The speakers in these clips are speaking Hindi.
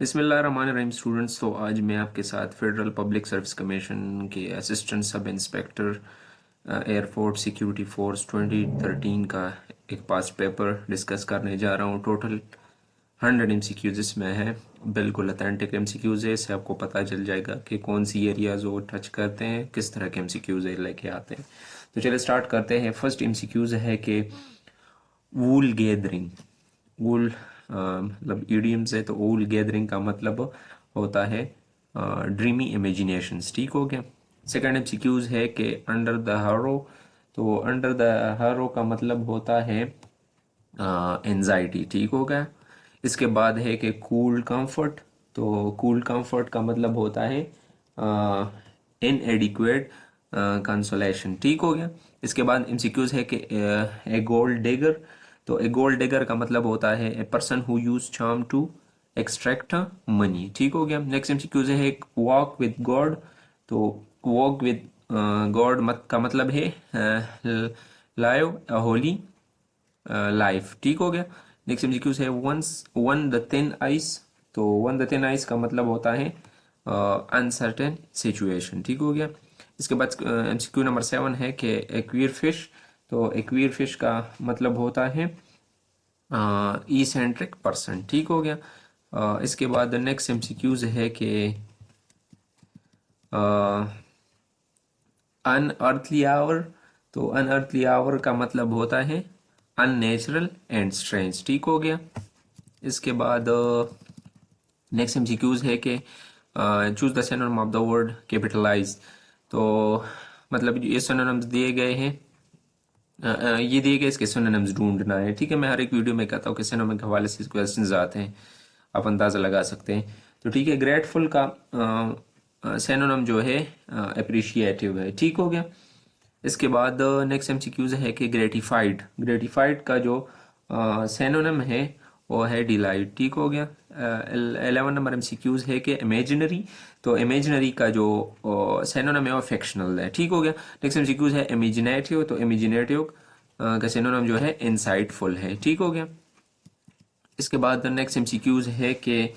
बिस्मिल्लाहिर्रहमानिर्रहीम स्टूडेंट्स। तो आज मैं आपके साथ फेडरल पब्लिक सर्विस कमीशन के assistant sub inspector airport security force 2013 का एक पास पेपर डिस्कस करने जा रहा हूँ। टोटल 100 एमसीक्यूज इसमें है, बिल्कुल अथेंटिक एमसीक्यूज है। इससे आपको पता चल जाएगा कि कौन सी एरियाज वो टच करते हैं, किस तरह के एमसीक्यूज लेके आते हैं। तो चलिए स्टार्ट करते हैं। फर्स्ट एमसीक्यूज है कि वूल गैदरिंग। वूल मतलब ईडियम से, तो वूल गैदरिंग का मतलब होता है ड्रीमी इमेजिनेशंस। ठीक हो गया। सेकंड एमसीक्यूज है कि अंडर द हारो। तो अंडर द हारो का मतलब होता है एंजाइटी। ठीक हो गया। इसके बाद है कि कूल कंफर्ट। तो कूल कंफर्ट का मतलब होता है इनएडिक्वेट कंसोलेशन। ठीक हो गया। इसके बाद एमसीक्यूज है कि ए गोल्ड डिगर। तो ए गोल्ड डिगर का मतलब होता है a person who use charm to extract money. ठीक हो गया। नेक्स्ट एमसीक्यूज है वॉक विद गॉड। तो वॉक विद गॉड मत का मतलब है लाइव होली लाइफ। ठीक हो गया। नेक्स्ट एमसीक्यू है once on the thin ice. तो वन द थिन आइस का मतलब होता है अनसर्टेन सिचुएशन। ठीक हो गया। इसके बाद एमसीक्यू नंबर 7 है कि एक्वीर फिश। तो एक्वीर फिश का मतलब होता है ई सेंट्रिक पर्सन। ठीक हो गया। इसके बाद नेक्स्ट एमसीक्यूज है कि अनअर्थली आवर। तो अनअर्थली आवर का मतलब होता है अननेचुरल एंड स्ट्रेंज। ठीक हो गया। इसके बाद नेक्स्ट एमसीक्यूज है कि choose the synonym of the word capitalize. तो मतलब ये सिनोनिम्स दिए गए हैं, ये दिए गए, इसके सिनोनिम्स ढूंढना है। ठीक है। मैं हर एक वीडियो में कहता हूँ कि सिनोनिम के हवाले से क्वेश्चंस आते हैं, आप अंदाज़ा लगा सकते हैं। तो ठीक है। ग्रेटफुल का सिनोनिम जो है अप्रिशिएटिव है। ठीक हो गया। इसके बाद नेक्स्ट एमसीक्यूज है कि ग्रेटिफाइड। ग्रेटिफाइड का जो सिनोनिम है वो है डिलाइट। ठीक हो गया। 11 नंबर एमसीक्यूज है कि इमेजिनरी। तो इमेजिनरी का जो सिनोनिम है वो फिक्शनल है। ठीक हो गया। नेक्स्ट एमसीक्यूज है इमेजिनेटिव। तो इमेजिनेटिव का सिनोनिम जो है इंसाइटफुल है। ठीक हो गया। इसके बाद नेक्स्ट एमसीक्यूज है कि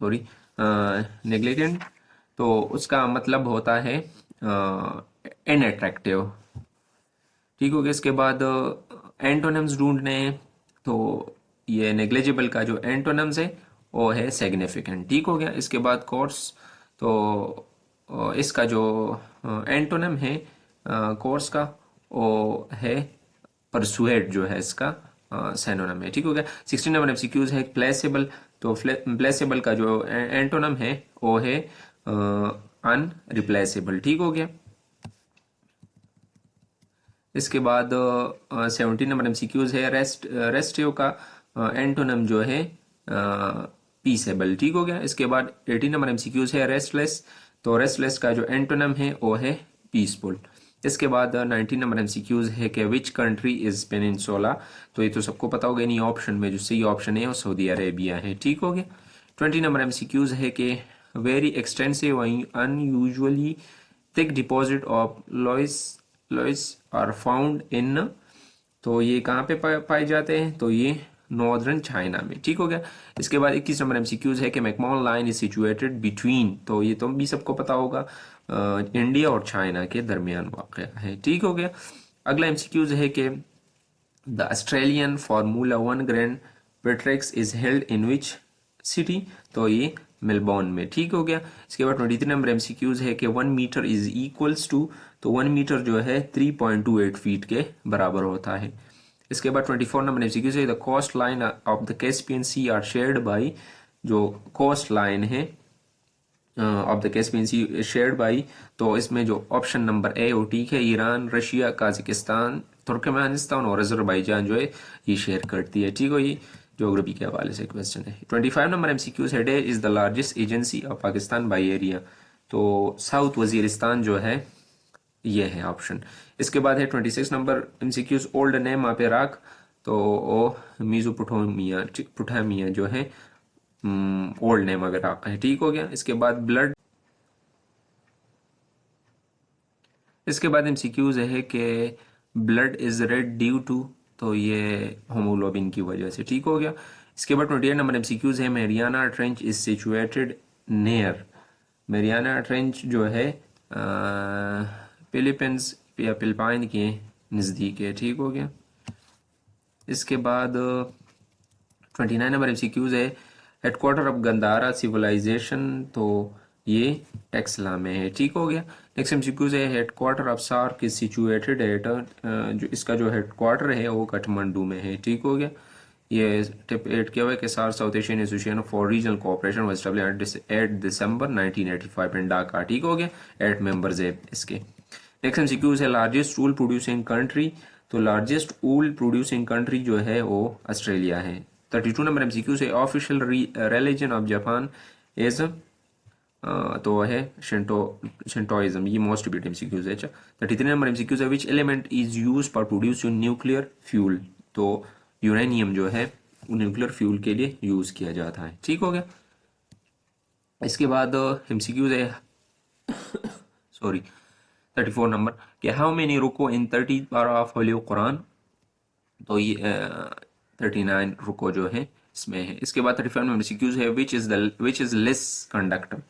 सॉरी नेग्लिजेंट। तो उसका मतलब होता है इनअट्रैक्टिव। ठीक हो गया। इसके बाद एंटोनिम्स ढूंढने हैं। तो ये नेग्लिजिबल का जो एंटोनिम्स है वो है सिग्निफिकेंट। ठीक हो गया। इसके बाद कोर्स। तो इसका जो एंटोनिम है कोर्स का वो है परसुएट, जो है इसका सिनोनिम है। ठीक हो गया। 16 नंबर एमसीक्यूज है प्लेसेबल। तो प्लेसेबल का जो एंटोनिम है वो है अनरिप्लेसेबल। ठीक हो गया। इसके बाद 17 नंबर एमसीक्यूज है रेस्टिव का एंटोनम जो है पीसेबल। ठीक हो गया। इसके बाद 18 नंबर एमसीक्यूज है रेस्टलेस। तो रेस्टलेस का जो एंटोनम है वो है पीसफुल। इसके बाद 19 नंबर एमसीक्यूज है कि विच कंट्री इज पेनिनसुला। तो ये तो सबको पता होगा, इन्हीं ऑप्शन में जो सही ऑप्शन है वो सऊदी अरेबिया है। ठीक हो गया। 20 नंबर एमसीक्यूज है कि very extensive unusually thick deposit of loess are found in. तो ये कहाँ पे पाए जाते हैं? तो ये नॉर्दर्न चाइना में। ठीक हो गया। इसके बाद 21 नंबर एमसीक्यूज है कि McMahon line is situated between. तो ये तो भी सबको पता होगा, इंडिया और चाइना के दरमियान वाक़ है। ठीक हो गया। अगला एमसीक्यूज है कि the Australian formula one grand prix is held in which city. तो ये मेलबोर्न में। ठीक हो गया। इसके बाद 23 नंबर एमसीक्यूज है कि 1 मीटर इज इक्वल्स टू। तो 1 मीटर जो है 3.28 फीट के बराबर होता है। इसके बाद 24 नंबर एमसीक्यूज है the coastline of the Caspian Sea are shared by. जो कोस्ट लाइन है of the Caspian Sea shared by. तो इसमें जो ऑप्शन नंबर ए और ठीक है, ईरान, रशिया, काजाकिस्तान, तुर्कमेनिस्तान और अजरबैजान जो है ये शेयर करती है। ठीक हो। ये ज्योग्राफी के हवाले से क्वेश्चन है। 25 नंबर एमसीक्यू है day is the largest agency of Pakistan by area. तो साउथ वजीरिस्तान जो है ये है ऑप्शन। इसके बाद है 26 number MCQs old name of Iraq. तो ओ मीजोपोटामिया पुटामिया जो है ओल्ड नेम ऑफ इराक है। ठीक हो गया। इसके बाद ब्लड। इसके बाद एमसीक्यूज है कि blood is red due to. तो ये होमोग्लोबिन की वजह से। ठीक हो गया। इसके बाद 28 नंबर एमसीक्यूज है, Mariana trench is situated near. Mariana trench जो है फिलीपींस या फिलिपाइन के नज़दीक है, ठीक हो गया। इसके बाद 29 नंबर एमसीक्यूज है, हेडक्वार्टर ऑफ गंधारा सिविलाइजेशन, तो ये टेक्सला में है, ठीक हो गया। नेक्स्ट एमसीक्यूज है, headquarter of SAARC is situated at, जो इसका जो हेडक्वार्टर है वो काठमांडू में है, ठीक हो गया। ये टिप 8 क्या हुआ कि SAARC South Asian Association for Regional Cooperation was established 8 December 1985 in Dhaka, ठीक हो गया। 8 मेंबर्स है इसके। नेक्स्ट एमसीक्यूज है, लार्जेस्ट वूल प्रोड्यूसिंग कंट्री, तो लार्जेस्ट वूल प्रोड्यूसिंग कंट्री जो है वो ऑस्ट्रेलिया है। 32 नंबर एमसीक्यूज है, official religion of Japan is, तो है शिंटोइज्म, ये मोस्ट रिपीटेड एमसीक्यूज है। अच्छा, 33 नंबर एमसीक्यूज है, which element is used for producing nuclear fuel, तो यूरेनियम जो है न्यूक्लियर फ्यूल के लिए यूज किया जाता है, ठीक हो गया। इसके बाद एमसीक्यूज है, सॉरी 34 नंबर, कि हाउ मेनी रुको इन 30 पारा ऑफ होली कुरान, तो ये 39 रुको जो है इसमें है। इसके बाद 35 में एमसीक्यूज है, which is less conductor,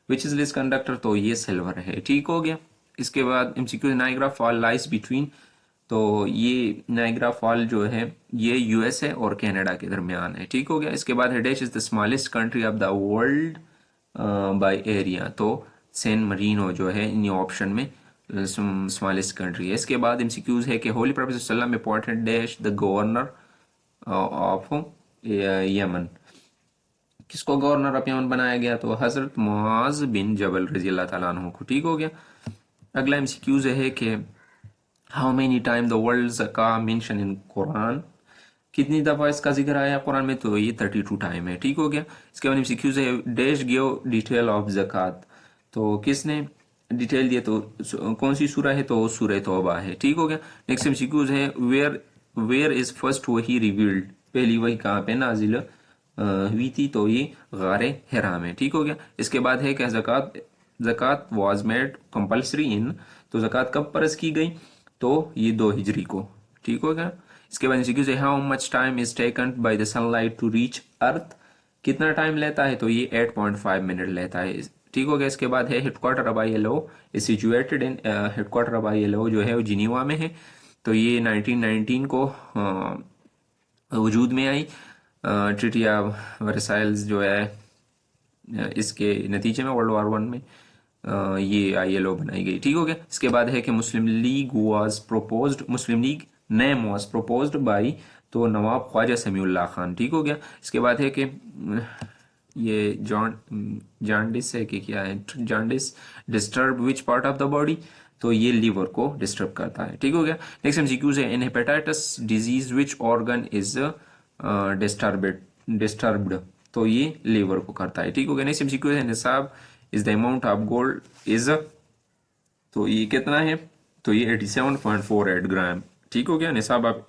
which is less conductor, तो ये सिल्वर है, ठीक हो गया। इसके बाद MCQs, Niagara fall lies between, तो ये नाइग्रा फॉल जो है ये यूएसए और कनाडा के दरमियान है, ठीक हो गया। इसके बाद है, dash is the smallest country of the world by area, तो सैन मरीनो जो है इन ऑप्शन में स्मॉलेस्ट कंट्री है। इसके बाद एमसीक्यूज है कि होली प्रॉफेट सल्लल्लाहु अलैहि वसल्लम appointed dash the governor of Yemen, किसको गवर्नर ऑफ यमन बनाया गया, तो हजरत मुआज बिन जबल रजी अल्लाह ताला अन्हु को, ठीक हो गया। अगला एमसीक्यूज है कि how many time the world Zaka mention in Quran, कितनी दफ़ा इसका जिक्र आया कुरान में, तो ये 32 टाइम है, ठीक हो गया। इसके बाद एमसीक्यूज है, डैश गिव डिटेल ऑफ ज़कात, तो किसने डिटेल दिया, तो कौन सी सूरह है, तो सूरह तौबा है, ठीक हो गया। नेक्स्ट एमसीक्यूज है, वेयर इज फर्स्ट वही रिवील्ड, पहली वही कहाँ पे नाजिल हुई थी, तो ये गारे हिरा में, ठीक हो गया। इसके बाद है कि ज़कात वाज मेड कंपल्सरी इन, तो ज़कात कब फर्ज की गई, तो ये 2 हिजरी को, ठीक हो गया। इसके बाद एमसीक्यू है, how much time is taken by the sunlight to reach earth, कितना टाइम लेता है, तो ये 8.5 मिनट लेता है, ठीक हो गया। इसके बाद है, headquarter of ILO is situated in, headquarter of ILO जो है वो जिनीवा में है, तो ये 1919 को वजूद में आई। ट्रिटी ऑफ वर्साइल्स जो है इसके नतीजे में वर्ल्ड वार 1 में ये ILO बनाई गई, ठीक हो गया। इसके बाद है कि Muslim League was proposed, Muslim League name was proposed by, तो नवाब ख्वाजा समीउल्लाह खान, ठीक हो गया। इसके बाद है कि ये जॉन्डिस है कि क्या है, jaundice disturb which part of the body, तो ये लीवर को डिस्टर्ब करता है, ठीक हो गया। नेक्स्ट एमसीक्यूज है, in hepatitis disease which organ is disturbed, तो ये लीवर को करता है, ठीक हो गया। नेक्स्ट एमसीक्यू है, nisab is the amount of gold is, तो ये कितना है, तो ये 87.48 ग्राम, ठीक हो गया। Nisab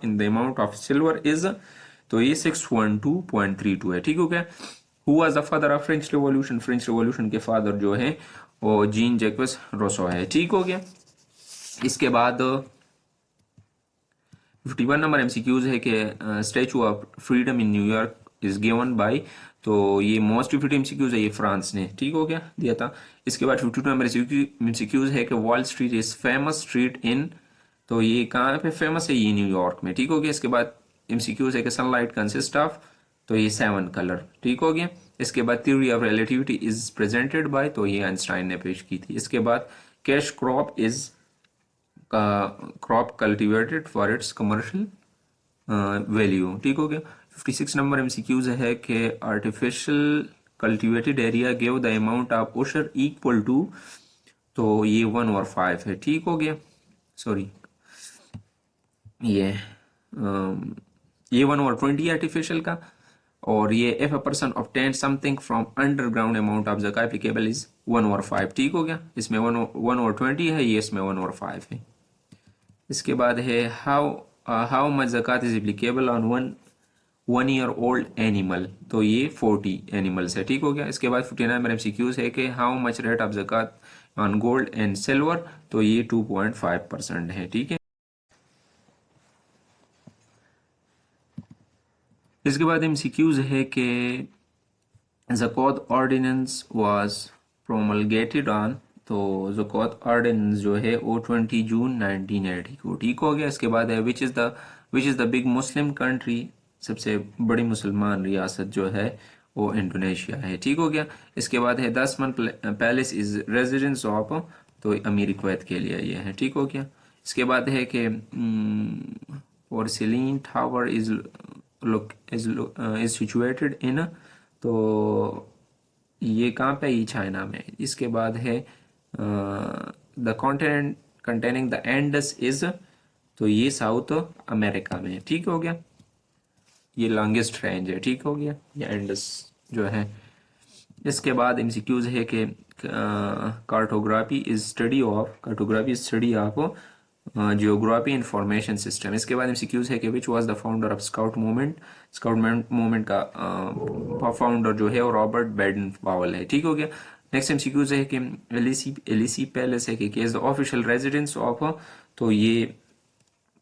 in the amount of silver is, तो ये 612.32 है, ठीक हो गया। Who was the father of French revolution, French revolution के फादर जो है वो जीन जैक्वेस रोसो है, ठीक हो गया। इसके बाद 51 नंबर एमसीक्यूज है कि statue of freedom in New York is given by, तो ये मोस्ट रिपीटेड एमसीक्यूज है, ये फ्रांस ने, ठीक हो गया, दिया था। इसके बाद 52 नंबर एमसीक्यूज है कि Wall Street is famous street in, तो ये कहाँ पे फेमस है, ये न्यूयॉर्क में, ठीक हो गया। इसके बाद एमसीक्यूज है कि सनलाइट कंसिस्ट ऑफ, तो ये 7 कलर, ठीक हो गया। इसके बाद theory of relativity is presented by, तो ये आइंस्टाइन ने पेश की थी। इसके बाद cash crop is crop cultivated for its commercial value, ठीक हो गया। 56 नंबर एमसीक्यूज है कि artificial cultivated area give the amount of ushr equal to, तो ये 1/5 है, ठीक हो गया। सॉरी ये 1/20 आर्टिफिशियल का, और ये if a person obtain something from underground amount of zakat applicable is 1/5, ठीक हो गया। इसमें 1/20 है, ये इसमें 1/5 है। इसके बाद है, how much zakat is applicable on 1 year old animal, तो ये 40 एनिमल्स है, ठीक हो गया। इसके बाद 59 नंबर एमसीक्यूज है कि how much rate of zakat on gold and silver, तो ये 2.5% है, ठीक है। इसके बाद एमसीक्यूज है कि ज़कात ऑर्डिनेंस वाज प्रोमलगेटेड ऑन, तो ज़कात ऑर्डिनेंस जो है वो 20 जून 1980 को ठीक हो गया। इसके बाद है which is the big Muslim country, सबसे बड़ी मुसलमान रियासत जो है वो इंडोनेशिया है, ठीक हो गया। इसके बाद है 10 मन पैलेस इज रेजिडेंस ऑफ, तो अमीर कुवैत के लिए ये है, ठीक हो गया। इसके बाद है कि porcelain tower is situated in, तो ये कहाँ पे, ये चाइना में। इसके बाद है the continent containing the Indus is, तो ये साउथ अमेरिका में है, ठीक हो गया। ये लॉन्गेस्ट रेंज है, ठीक हो गया, ये एंडस जो है। इसके बाद एमसीक्यूज है कि cartography is study of geography information system. इसके बाद एमसीक्यूज है कि which was the founder of scout movement का फाउंडर जो है वो रॉबर्ट बैडन पावल है, ठीक हो गया। नेक्स्ट एमसीक्यूज है कि एलिसी पैलेस है कि is the official residence of, तो ये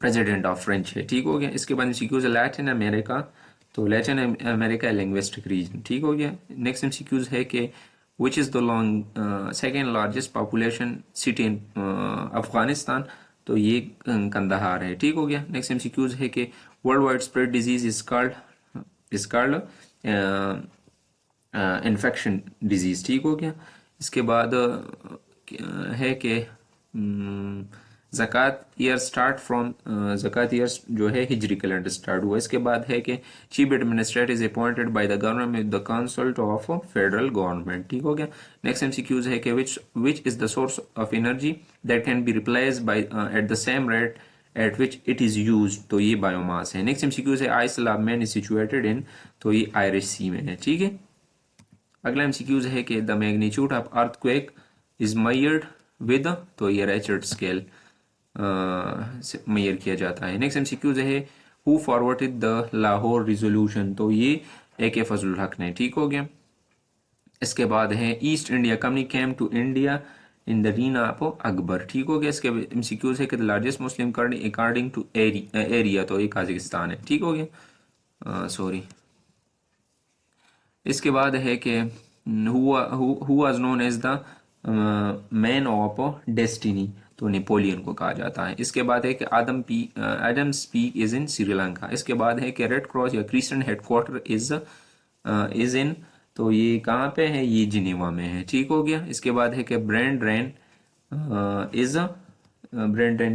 प्रेसिडेंट ऑफ फ्रेंच है, ठीक हो गया। इसके बाद एमसीक्यूज है लैटिन अमेरिका, तो लैटिन अमेरिका लिंग्विस्टिक रीजन, ठीक हो गया। नेक्स्ट एमसीक्यूज है कि which is the second largest population city in Afghanistan, तो ये कंदहार है, ठीक हो गया। नेक्स्ट एमसीक्यूज है कि world wide spread disease is called infection disease, ठीक हो गया। इसके बाद है कि ज़कात ईयर जो है हिजरी कैलेंडर स्टार्ट हुआ। इसके बाद है कि chief administrator is appointed by the government with the consult of federal government, ठीक हो गया। नेक्स्ट एमसीक्यूज है कि which is the source of energy that can be replace by at the same rate at which it is use, तो ये बायोमास है। नेक्स्ट एमसीक्यूज है isle of man is situated in, तो ये आयरिश सी में है, ठीक है। अगला एमसीक्यूज है कि the magnitude of earthquake is measured with, तो ये रिचर्ड स्केल मेजर किया जाता है। नेक्स्ट एमसीक्यूज है who forwarded the Lahore resolution, तो ये AK फजलुल हक ने, ठीक हो गया। इसके बाद है East India Company came to India in the reign of Akbar, ठीक हो गया। इसके एमसीक्यूज है कि the largest Muslim country according to area, तो ये काजाकिस्तान है, ठीक हो गया, सॉरी। इसके बाद है कि who was known as the man of destiny, तो नेपोलियन को कहा जाता है। इसके बाद है कि Adams Peak is in Sri Lanka. इसके बाद है कि रेड क्रॉस या क्रिस्टियन हेडक्वार्टर इज इन, तो ये कहाँ पे है, ये जिनेवा में है, ठीक हो गया। इसके बाद है कि ब्रांड रेन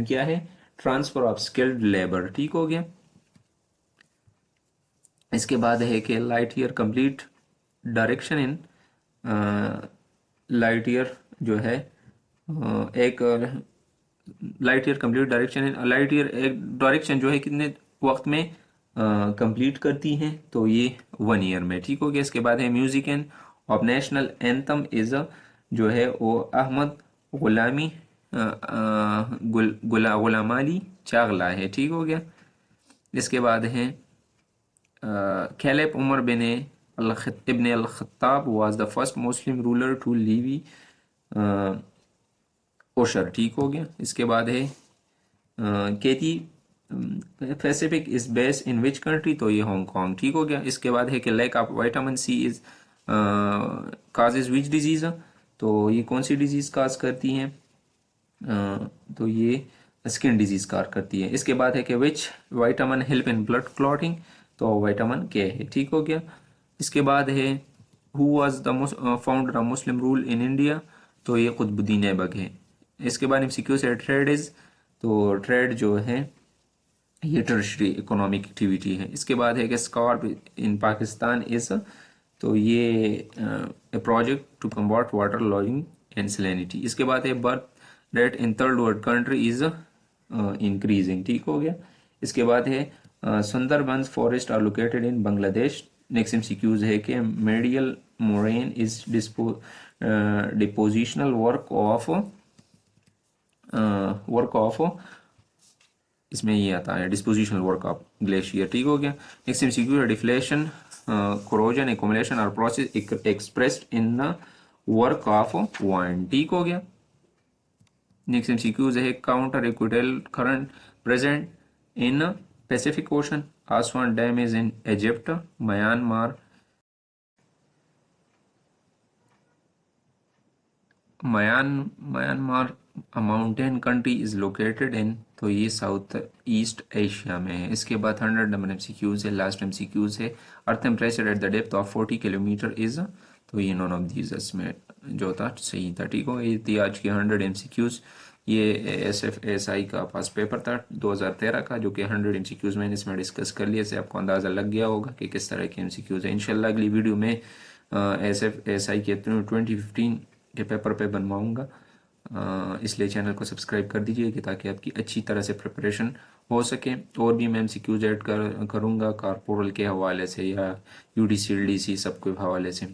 क्या है, ट्रांसफर ऑफ स्किल्ड लेबर, ठीक हो गया। इसके बाद है कि light year complete direction in, light year जो है एक light year complete direction in, light year एक डायरेक्शन जो है कितने वक्त में कंप्लीट करती हैं, तो ये 1 ईयर में, ठीक हो गया। इसके बाद है music end of national anthem is जो है वो अहमद गुलामी गुलाम अली चागला है, ठीक हो गया। इसके बाद है caliph Umar ibn al-Khattab was the first Muslim ruler to levy ushr, ठीक हो गया। इसके बाद है Cathay Pacific is base in which country, तो ये हांगकांग, ठीक हो गया। इसके बाद है कि lack of vitamin C is causes which disease, तो ये कौन सी डिजीज काज करती हैं, तो ये स्किन डिजीज कार करती है। इसके बाद है कि which vitamin help in blood clotting, तो विटामिन के है, ठीक हो गया। इसके बाद है who was the founder of Muslim rule in India, तो ये कुतुबुद्दीन ऐबक है। इसके बाद एमसीक्यू से ट्रेड इज, तो ट्रेड जो है ये टर्शरी इकोनॉमिक एक्टिविटी है। इसके बाद है कि स्कॉर्प इन पाकिस्तान इज, तो ये project to combat waterlogging and salinity. इसके बाद है birth rate in third world country is increasing, ठीक हो गया। इसके बाद है Sundarbans forest are located in Bangladesh. Next MCQs है कि medial moraine is depositional work of, इसमें ये आता है डिस्पोजिशनल वर्क ऑफ ग्लेशियर, ठीक हो गया। नेक्स्ट एमसीक्यू है डिफ्लेशन कोरोजन एक्युमुलेशन और process expressed in the work of wine, ठीक हो गया। नेक्स्ट एमसीक्यूज है counter acquittal current present in Pacific Ocean, Aswan Dam is in Egypt. Myanmar mountain country is located in, तो ये साउथ ईस्ट एशिया में है। इसके बाद 100 नंबर एमसीक्यूज है, लास्ट एमसीक्यूज है। Earth temperature at the depth of 40 kilometre is, तो ये नॉन ऑफ दीज इसमें जो था सही था। ठीक हो, ये थी आज की 100 एमसीक्यूज। ये SFSI का पास पेपर था 2013 का, जो कि 100 एमसीक्यूज मैंने इसमें डिस्कस कर लिया। से आपको अंदाज़ा लग गया होगा कि किस तरह के एमसीक्यूज है। इंशाल्लाह अगली वीडियो में SFSI के 2015 के पेपर पे बनवाऊँगा, इसलिए चैनल को सब्सक्राइब कर दीजिए कि ताकि आपकी अच्छी तरह से प्रिपरेशन हो सके। और भी मैं एमसीक्यूज ऐड करूँगा कॉर्पोरल के हवाले से या UDC LDC सब के हवाले से।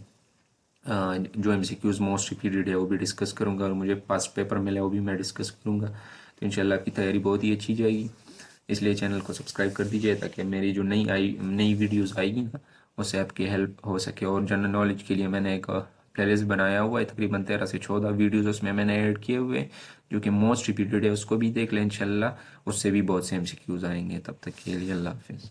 जो एमसीक्यूज मोस्ट रिपीटेड है वो भी डिस्कस करूँगा, और मुझे पास पेपर मिला वो भी मैं डिस्कस करूँगा। तो इंशाल्लाह आपकी तैयारी बहुत ही अच्छी जाएगी। इसलिए चैनल को सब्सक्राइब कर दीजिए ताकि मेरी जो नई वीडियोस आएगी ना, उससे आपकी हेल्प हो सके। और जनरल नॉलेज के लिए मैंने एक प्लेलिस्ट बनाया हुआ है, तकरीबन 13 से 14 वीडियोस उसमें मैंने ऐड किए हुए हैं, जो कि मोस्ट रिपीटेड है। उसको भी देख लें इंशाल्लाह, उससे भी बहुत से एमसीक्यूज आएंगे। तब तक के लिए अल्लाह हाफिज़।